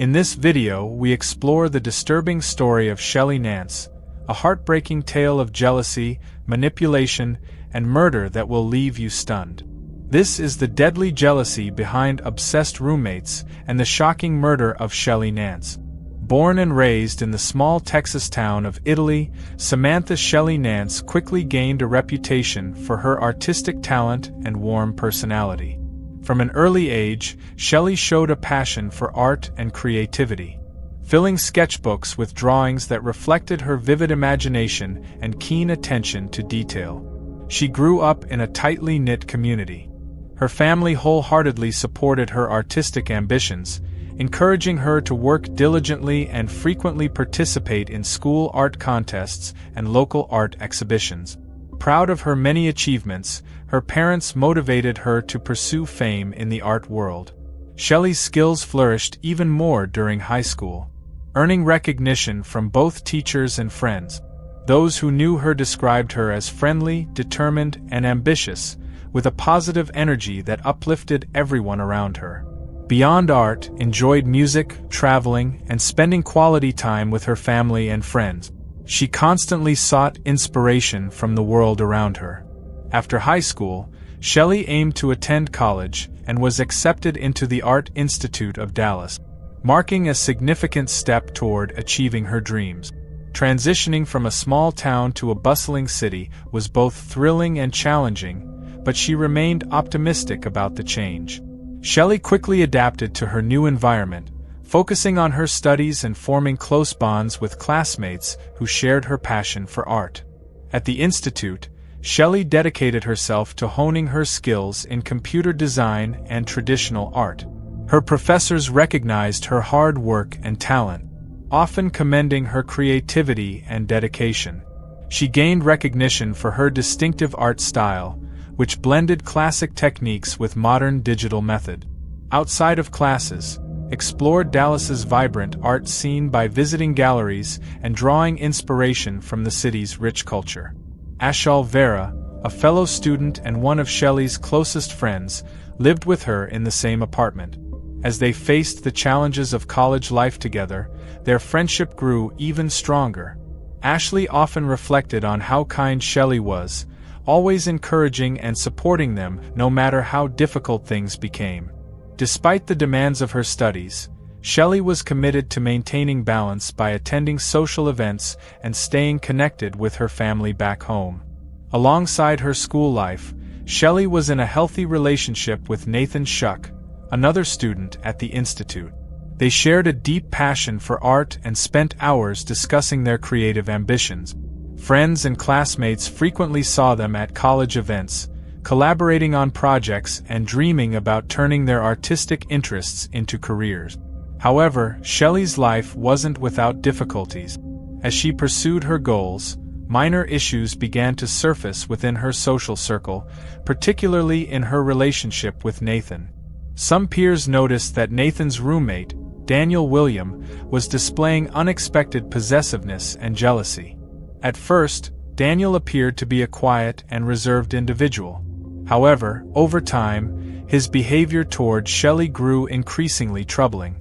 In this video, we explore the disturbing story of Shelley Nance, a heartbreaking tale of jealousy, manipulation, and murder that will leave you stunned. This is the deadly jealousy behind obsessed roommates and the shocking murder of Shelley Nance. Born and raised in the small Texas town of Italy, Samantha Shelley Nance quickly gained a reputation for her artistic talent and warm personality. From an early age, Shelley showed a passion for art and creativity, filling sketchbooks with drawings that reflected her vivid imagination and keen attention to detail. She grew up in a tightly knit community. Her family wholeheartedly supported her artistic ambitions, encouraging her to work diligently and frequently participate in school art contests and local art exhibitions. Proud of her many achievements, her parents motivated her to pursue fame in the art world. Shelley's skills flourished even more during high school, earning recognition from both teachers and friends. Those who knew her described her as friendly, determined, and ambitious, with a positive energy that uplifted everyone around her. Beyond art, enjoyed music, traveling, and spending quality time with her family and friends. She constantly sought inspiration from the world around her. After high school, Shelley aimed to attend college and was accepted into the Art Institute of Dallas, marking a significant step toward achieving her dreams. Transitioning from a small town to a bustling city was both thrilling and challenging, but she remained optimistic about the change. Shelley quickly adapted to her new environment, focusing on her studies and forming close bonds with classmates who shared her passion for art. At the Institute, Shelley dedicated herself to honing her skills in computer design and traditional art. Her professors recognized her hard work and talent, often commending her creativity and dedication. She gained recognition for her distinctive art style, which blended classic techniques with modern digital method. Outside of classes, explored Dallas's vibrant art scene by visiting galleries and drawing inspiration from the city's rich culture. Ashal Vera, a fellow student and one of Shelley's closest friends, lived with her in the same apartment. As they faced the challenges of college life together, their friendship grew even stronger. Ashley often reflected on how kind Shelley was, always encouraging and supporting them no matter how difficult things became. Despite the demands of her studies, Shelley was committed to maintaining balance by attending social events and staying connected with her family back home. Alongside her school life, Shelley was in a healthy relationship with Nathan Shuck, another student at the Institute. They shared a deep passion for art and spent hours discussing their creative ambitions. Friends and classmates frequently saw them at college events, collaborating on projects and dreaming about turning their artistic interests into careers. However, Shelley's life wasn't without difficulties. As she pursued her goals, minor issues began to surface within her social circle, particularly in her relationship with Nathan. Some peers noticed that Nathan's roommate, Daniel William, was displaying unexpected possessiveness and jealousy. At first, Daniel appeared to be a quiet and reserved individual. However, over time, his behavior toward Shelley grew increasingly troubling.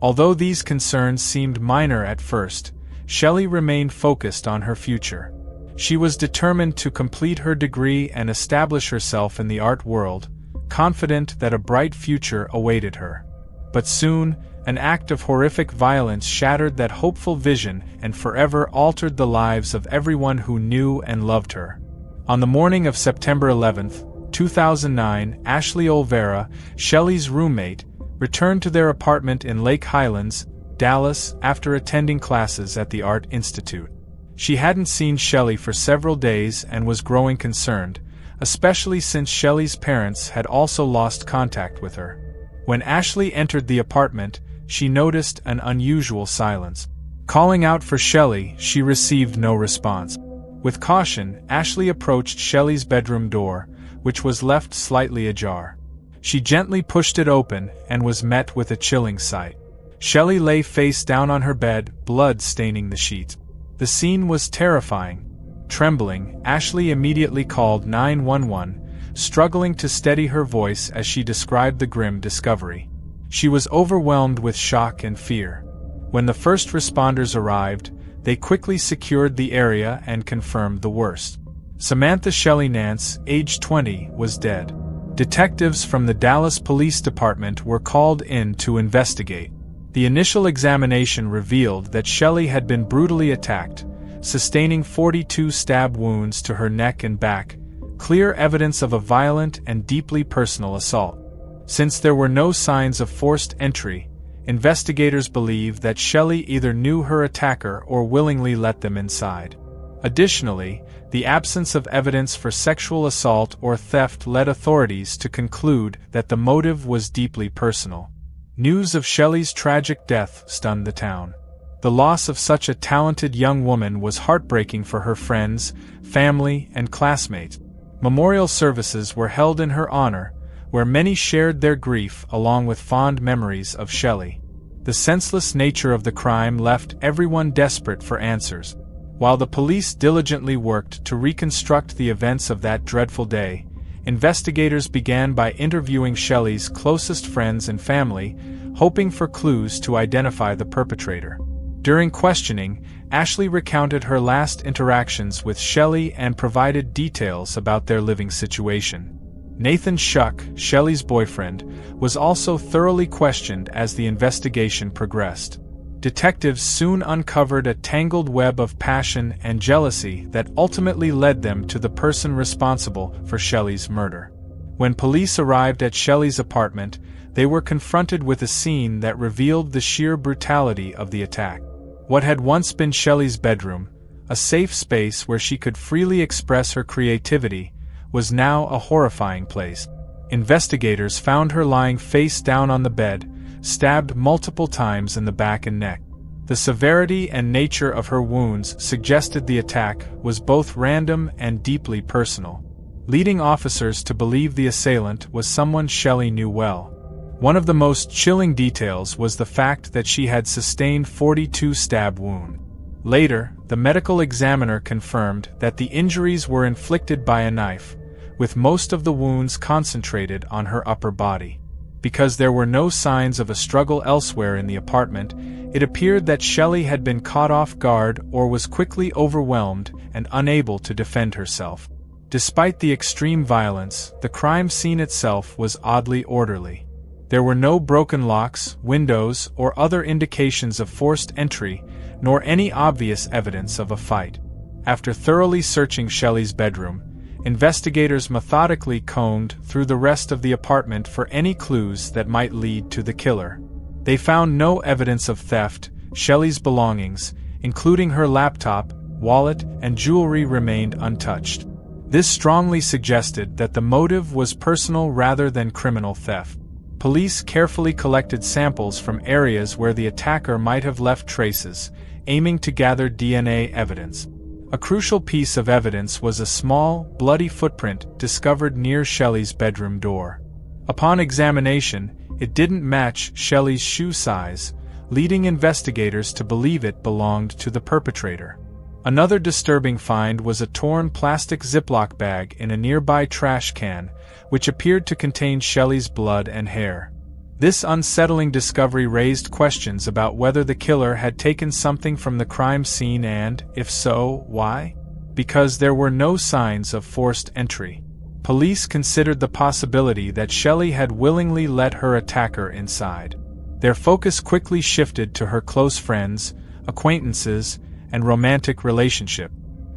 Although these concerns seemed minor at first, Shelley remained focused on her future. She was determined to complete her degree and establish herself in the art world, confident that a bright future awaited her. But soon, an act of horrific violence shattered that hopeful vision and forever altered the lives of everyone who knew and loved her. On the morning of September 11, 2009, Ashley Olvera, Shelley's roommate, returned to their apartment in Lake Highlands, Dallas, after attending classes at the Art Institute. She hadn't seen Shelley for several days and was growing concerned, especially since Shelley's parents had also lost contact with her. When Ashley entered the apartment, she noticed an unusual silence. Calling out for Shelley, she received no response. With caution, Ashley approached Shelley's bedroom door, which was left slightly ajar. She gently pushed it open and was met with a chilling sight. Shelley lay face down on her bed, blood staining the sheets. The scene was terrifying. Trembling, Ashley immediately called 911, struggling to steady her voice as she described the grim discovery. She was overwhelmed with shock and fear. When the first responders arrived, they quickly secured the area and confirmed the worst. Samantha Shelley Nance, age 20, was dead. Detectives from the Dallas Police Department were called in to investigate. The initial examination revealed that Shelley had been brutally attacked, sustaining 42 stab wounds to her neck and back, clear evidence of a violent and deeply personal assault. Since there were no signs of forced entry, investigators believe that Shelley either knew her attacker or willingly let them inside. Additionally, the absence of evidence for sexual assault or theft led authorities to conclude that the motive was deeply personal. News of Shelley's tragic death stunned the town. The loss of such a talented young woman was heartbreaking for her friends, family, and classmates. Memorial services were held in her honor, where many shared their grief along with fond memories of Shelley. The senseless nature of the crime left everyone desperate for answers. While the police diligently worked to reconstruct the events of that dreadful day, investigators began by interviewing Shelley's closest friends and family, hoping for clues to identify the perpetrator. During questioning, Ashley recounted her last interactions with Shelley and provided details about their living situation. Nathan Shuck, Shelley's boyfriend, was also thoroughly questioned as the investigation progressed. Detectives soon uncovered a tangled web of passion and jealousy that ultimately led them to the person responsible for Shelley's murder. When police arrived at Shelley's apartment, they were confronted with a scene that revealed the sheer brutality of the attack. What had once been Shelley's bedroom, a safe space where she could freely express her creativity, was now a horrifying place. Investigators found her lying face down on the bed, stabbed multiple times in the back and neck. The severity and nature of her wounds suggested the attack was both random and deeply personal, leading officers to believe the assailant was someone Shelley knew well. One of the most chilling details was the fact that she had sustained 42 stab wounds. Later, the medical examiner confirmed that the injuries were inflicted by a knife, with most of the wounds concentrated on her upper body. Because there were no signs of a struggle elsewhere in the apartment, it appeared that Shelley had been caught off guard or was quickly overwhelmed and unable to defend herself. Despite the extreme violence, the crime scene itself was oddly orderly. There were no broken locks, windows, or other indications of forced entry, nor any obvious evidence of a fight. After thoroughly searching Shelley's bedroom, investigators methodically combed through the rest of the apartment for any clues that might lead to the killer. They found no evidence of theft. Shelley's belongings, including her laptop, wallet, and jewelry, remained untouched. This strongly suggested that the motive was personal rather than criminal theft. Police carefully collected samples from areas where the attacker might have left traces, aiming to gather DNA evidence. A crucial piece of evidence was a small, bloody footprint discovered near Shelley's bedroom door. Upon examination, it didn't match Shelley's shoe size, leading investigators to believe it belonged to the perpetrator. Another disturbing find was a torn plastic Ziploc bag in a nearby trash can, which appeared to contain Shelley's blood and hair. This unsettling discovery raised questions about whether the killer had taken something from the crime scene and, if so, why? Because there were no signs of forced entry. Police considered the possibility that Shelley had willingly let her attacker inside. Their focus quickly shifted to her close friends, acquaintances, and romantic relationship.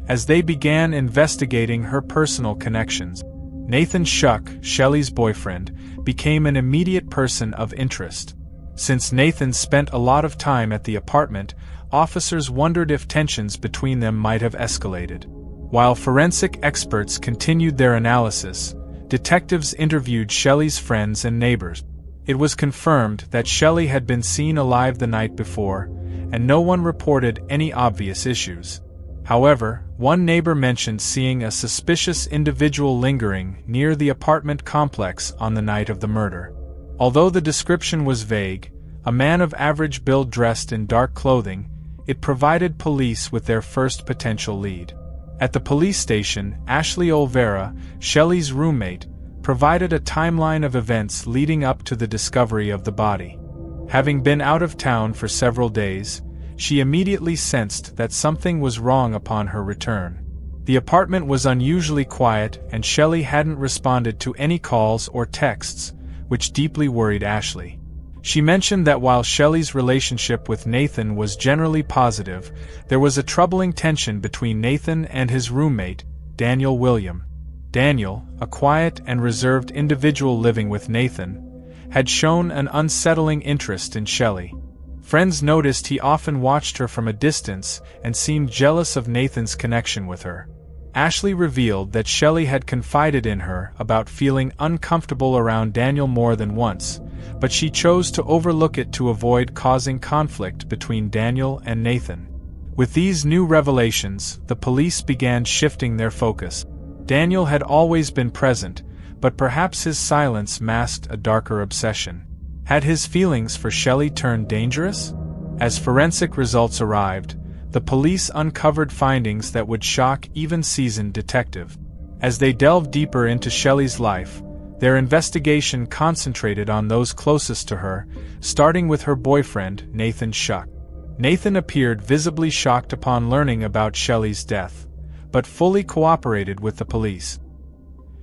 As they began investigating her personal connections, Nathan Shuck, Shelley's boyfriend, became an immediate person of interest. Since Nathan spent a lot of time at the apartment, officers wondered if tensions between them might have escalated. While forensic experts continued their analysis, detectives interviewed Shelley's friends and neighbors. It was confirmed that Shelley had been seen alive the night before, and no one reported any obvious issues. However, one neighbor mentioned seeing a suspicious individual lingering near the apartment complex on the night of the murder. Although the description was vague, a man of average build dressed in dark clothing, it provided police with their first potential lead. At the police station, Ashley Olvera, Shelley's roommate, provided a timeline of events leading up to the discovery of the body. Having been out of town for several days, she immediately sensed that something was wrong upon her return. The apartment was unusually quiet, and Shelley hadn't responded to any calls or texts, which deeply worried Ashley. She mentioned that while Shelley's relationship with Nathan was generally positive, there was a troubling tension between Nathan and his roommate, Daniel William. Daniel, a quiet and reserved individual living with Nathan, had shown an unsettling interest in Shelley. Friends noticed he often watched her from a distance and seemed jealous of Nathan's connection with her. Ashley revealed that Shelley had confided in her about feeling uncomfortable around Daniel more than once, but she chose to overlook it to avoid causing conflict between Daniel and Nathan. With these new revelations, the police began shifting their focus. Daniel had always been present, but perhaps his silence masked a darker obsession. Had his feelings for Shelley turned dangerous? As forensic results arrived, the police uncovered findings that would shock even seasoned detectives. As they delved deeper into Shelley's life, their investigation concentrated on those closest to her, starting with her boyfriend, Nathan Schuck. Nathan appeared visibly shocked upon learning about Shelley's death, but fully cooperated with the police.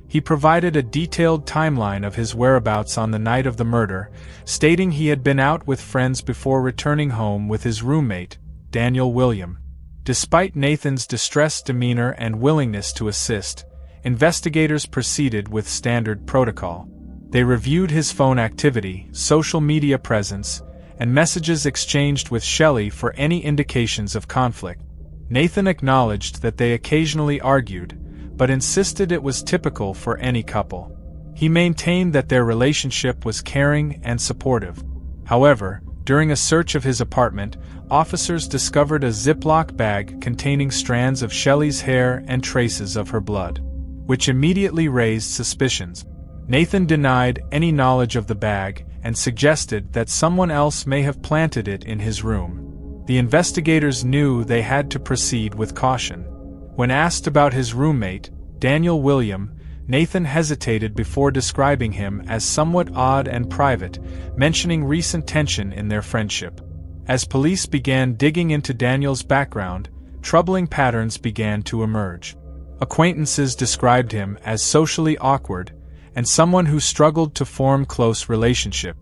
He provided a detailed timeline of his whereabouts on the night of the murder, stating he had been out with friends before returning home with his roommate, Daniel William. Despite Nathan's distressed demeanor and willingness to assist, investigators proceeded with standard protocol. They reviewed his phone activity, social media presence, and messages exchanged with Shelley for any indications of conflict. Nathan acknowledged that they occasionally argued, but insisted it was typical for any couple. He maintained that their relationship was caring and supportive. However, during a search of his apartment, officers discovered a Ziploc bag containing strands of Shelley's hair and traces of her blood, which immediately raised suspicions. Nathan denied any knowledge of the bag and suggested that someone else may have planted it in his room. The investigators knew they had to proceed with caution. When asked about his roommate, Daniel William, Nathan hesitated before describing him as somewhat odd and private, mentioning recent tension in their friendship. As police began digging into Daniel's background, troubling patterns began to emerge. Acquaintances described him as socially awkward and someone who struggled to form close relationships.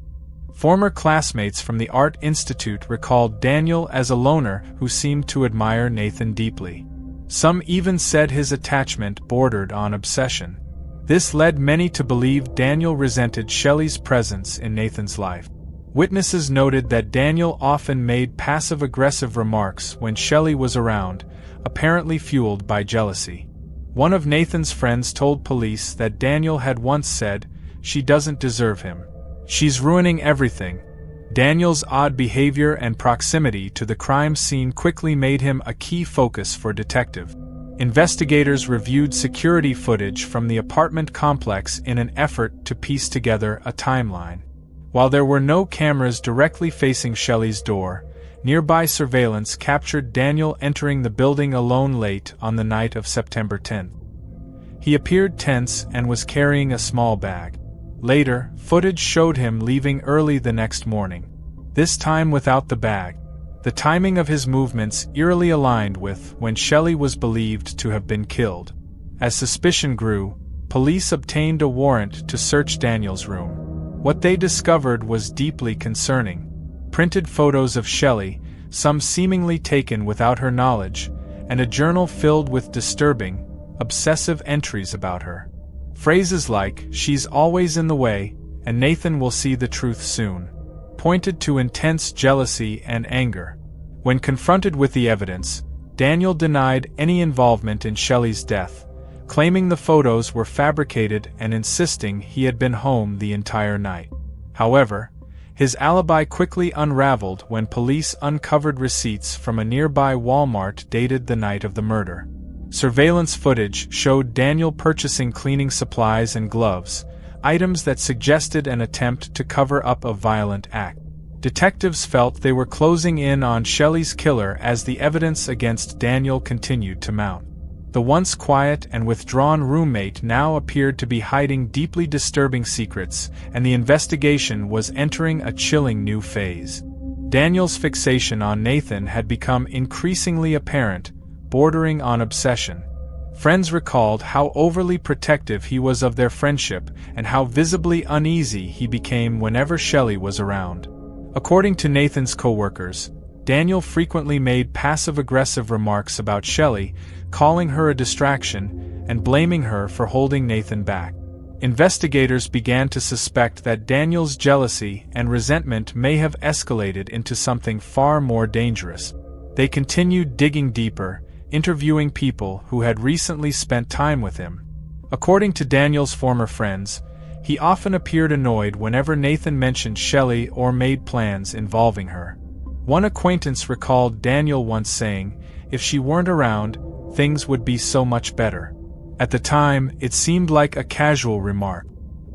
Former classmates from the Art Institute recalled Daniel as a loner who seemed to admire Nathan deeply. Some even said his attachment bordered on obsession. This led many to believe Daniel resented Shelley's presence in Nathan's life. Witnesses noted that Daniel often made passive-aggressive remarks when Shelley was around, apparently fueled by jealousy. One of Nathan's friends told police that Daniel had once said, "She doesn't deserve him. She's ruining everything." Daniel's odd behavior and proximity to the crime scene quickly made him a key focus for detectives. Investigators reviewed security footage from the apartment complex in an effort to piece together a timeline. While there were no cameras directly facing Shelley's door, nearby surveillance captured Daniel entering the building alone late on the night of September 10th. He appeared tense and was carrying a small bag. Later, footage showed him leaving early the next morning, this time without the bag. The timing of his movements eerily aligned with when Shelley was believed to have been killed. As suspicion grew, police obtained a warrant to search Daniel's room. What they discovered was deeply concerning. Printed photos of Shelley, some seemingly taken without her knowledge, and a journal filled with disturbing, obsessive entries about her. Phrases like, "She's always in the way," and "Nathan will see the truth soon," pointed to intense jealousy and anger. When confronted with the evidence, Daniel denied any involvement in Shelley's death, claiming the photos were fabricated and insisting he had been home the entire night. However, his alibi quickly unraveled when police uncovered receipts from a nearby Walmart dated the night of the murder. Surveillance footage showed Daniel purchasing cleaning supplies and gloves, items that suggested an attempt to cover up a violent act. Detectives felt they were closing in on Shelley's killer as the evidence against Daniel continued to mount. The once quiet and withdrawn roommate now appeared to be hiding deeply disturbing secrets, and the investigation was entering a chilling new phase. Daniel's fixation on Nathan had become increasingly apparent, bordering on obsession. Friends recalled how overly protective he was of their friendship and how visibly uneasy he became whenever Shelley was around. According to Nathan's co-workers, Daniel frequently made passive-aggressive remarks about Shelley, calling her a distraction and blaming her for holding Nathan back. Investigators began to suspect that Daniel's jealousy and resentment may have escalated into something far more dangerous. They continued digging deeper, interviewing people who had recently spent time with him. According to Daniel's former friends, he often appeared annoyed whenever Nathan mentioned Shelley or made plans involving her. One acquaintance recalled Daniel once saying, "If she weren't around, things would be so much better." At the time, it seemed like a casual remark.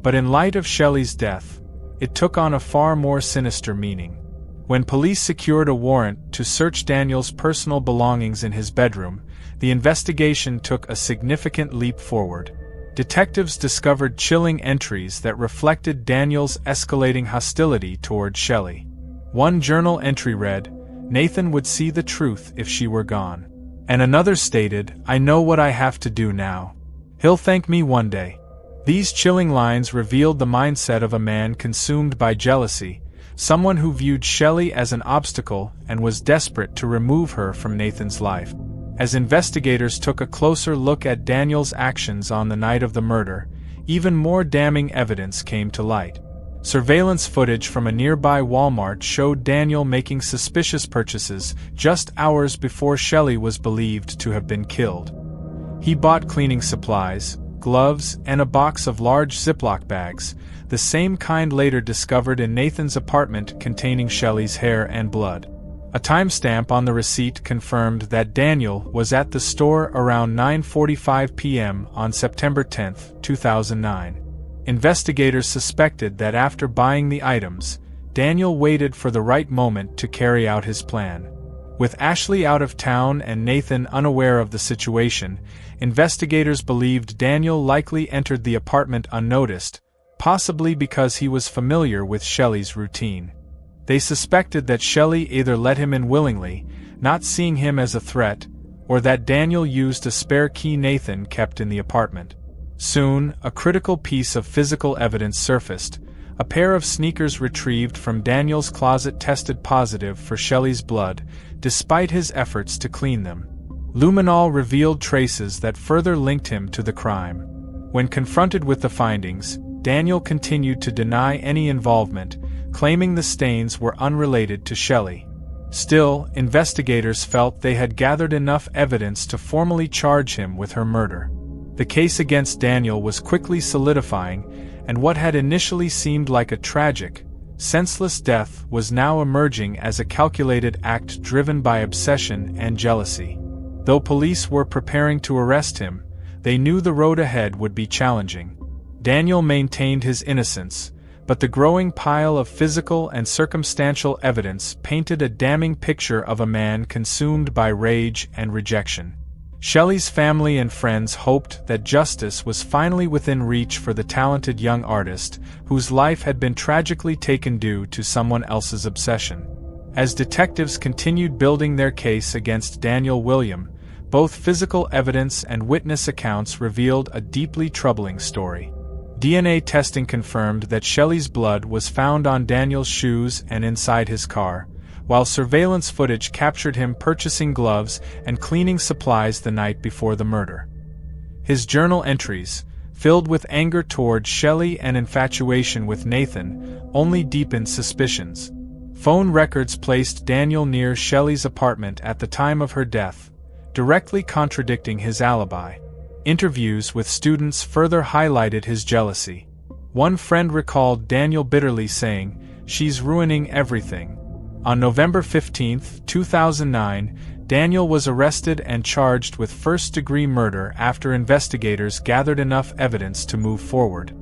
But in light of Shelley's death, it took on a far more sinister meaning. When police secured a warrant to search Daniel's personal belongings in his bedroom, the investigation took a significant leap forward. Detectives discovered chilling entries that reflected Daniel's escalating hostility toward Shelley. One journal entry read, "Nathan would see the truth if she were gone." And another stated, "I know what I have to do now. He'll thank me one day." These chilling lines revealed the mindset of a man consumed by jealousy, someone who viewed Shelley as an obstacle and was desperate to remove her from Nathan's life. As investigators took a closer look at Daniel's actions on the night of the murder, even more damning evidence came to light. Surveillance footage from a nearby Walmart showed Daniel making suspicious purchases just hours before Shelley was believed to have been killed. He bought cleaning supplies, gloves, and a box of large Ziploc bags, the same kind later discovered in Nathan's apartment containing Shelley's hair and blood. A timestamp on the receipt confirmed that Daniel was at the store around 9:45 p.m. on September 10, 2009. Investigators suspected that after buying the items, Daniel waited for the right moment to carry out his plan. With Ashley out of town and Nathan unaware of the situation, investigators believed Daniel likely entered the apartment unnoticed, possibly because he was familiar with Shelley's routine. They suspected that Shelley either let him in willingly, not seeing him as a threat, or that Daniel used a spare key Nathan kept in the apartment. Soon, a critical piece of physical evidence surfaced. A pair of sneakers retrieved from Daniel's closet tested positive for Shelley's blood, despite his efforts to clean them. Luminol revealed traces that further linked him to the crime. When confronted with the findings, Daniel continued to deny any involvement, claiming the stains were unrelated to Shelley. Still, investigators felt they had gathered enough evidence to formally charge him with her murder. The case against Daniel was quickly solidifying, and what had initially seemed like a tragic, senseless death was now emerging as a calculated act driven by obsession and jealousy. Though police were preparing to arrest him, they knew the road ahead would be challenging. Daniel maintained his innocence, but the growing pile of physical and circumstantial evidence painted a damning picture of a man consumed by rage and rejection. Shelley's family and friends hoped that justice was finally within reach for the talented young artist, whose life had been tragically taken due to someone else's obsession. As detectives continued building their case against Daniel William, both physical evidence and witness accounts revealed a deeply troubling story. DNA testing confirmed that Shelley's blood was found on Daniel's shoes and inside his car, while surveillance footage captured him purchasing gloves and cleaning supplies the night before the murder. His journal entries, filled with anger toward Shelley and infatuation with Nathan, only deepened suspicions. Phone records placed Daniel near Shelley's apartment at the time of her death, directly contradicting his alibi. Interviews with students further highlighted his jealousy. One friend recalled Daniel bitterly saying, "She's ruining everything." On November 15, 2009, Daniel was arrested and charged with first-degree murder after investigators gathered enough evidence to move forward.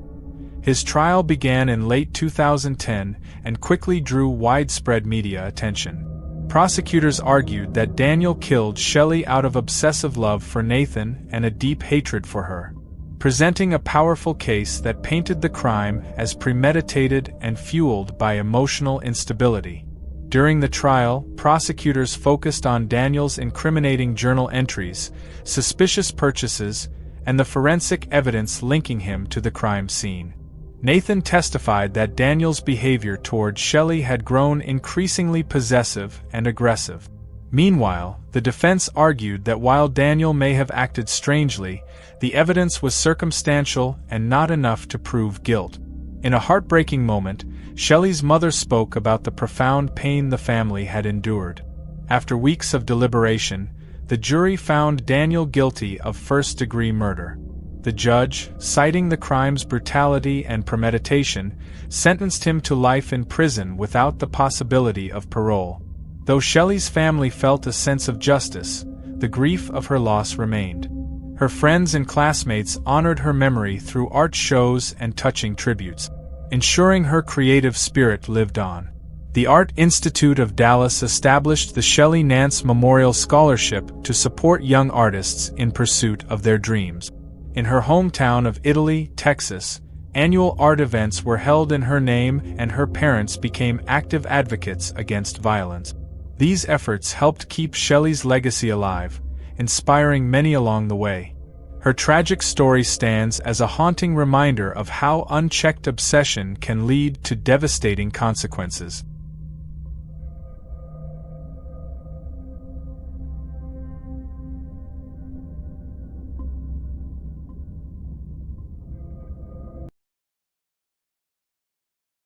His trial began in late 2010 and quickly drew widespread media attention. Prosecutors argued that Daniel killed Shelley out of obsessive love for Nathan and a deep hatred for her, presenting a powerful case that painted the crime as premeditated and fueled by emotional instability. During the trial, prosecutors focused on Daniel's incriminating journal entries, suspicious purchases, and the forensic evidence linking him to the crime scene. Nathan testified that Daniel's behavior toward Shelley had grown increasingly possessive and aggressive. Meanwhile, the defense argued that while Daniel may have acted strangely, the evidence was circumstantial and not enough to prove guilt. In a heartbreaking moment, Shelley's mother spoke about the profound pain the family had endured. After weeks of deliberation, the jury found Daniel guilty of first-degree murder. The judge, citing the crime's brutality and premeditation, sentenced him to life in prison without the possibility of parole. Though Shelley's family felt a sense of justice, the grief of her loss remained. Her friends and classmates honored her memory through art shows and touching tributes, ensuring her creative spirit lived on. The Art Institute of Dallas established the Shelley Nance Memorial Scholarship to support young artists in pursuit of their dreams. In her hometown of Italy, Texas, annual art events were held in her name, and her parents became active advocates against violence. These efforts helped keep Shelley's legacy alive, inspiring many along the way. Her tragic story stands as a haunting reminder of how unchecked obsession can lead to devastating consequences.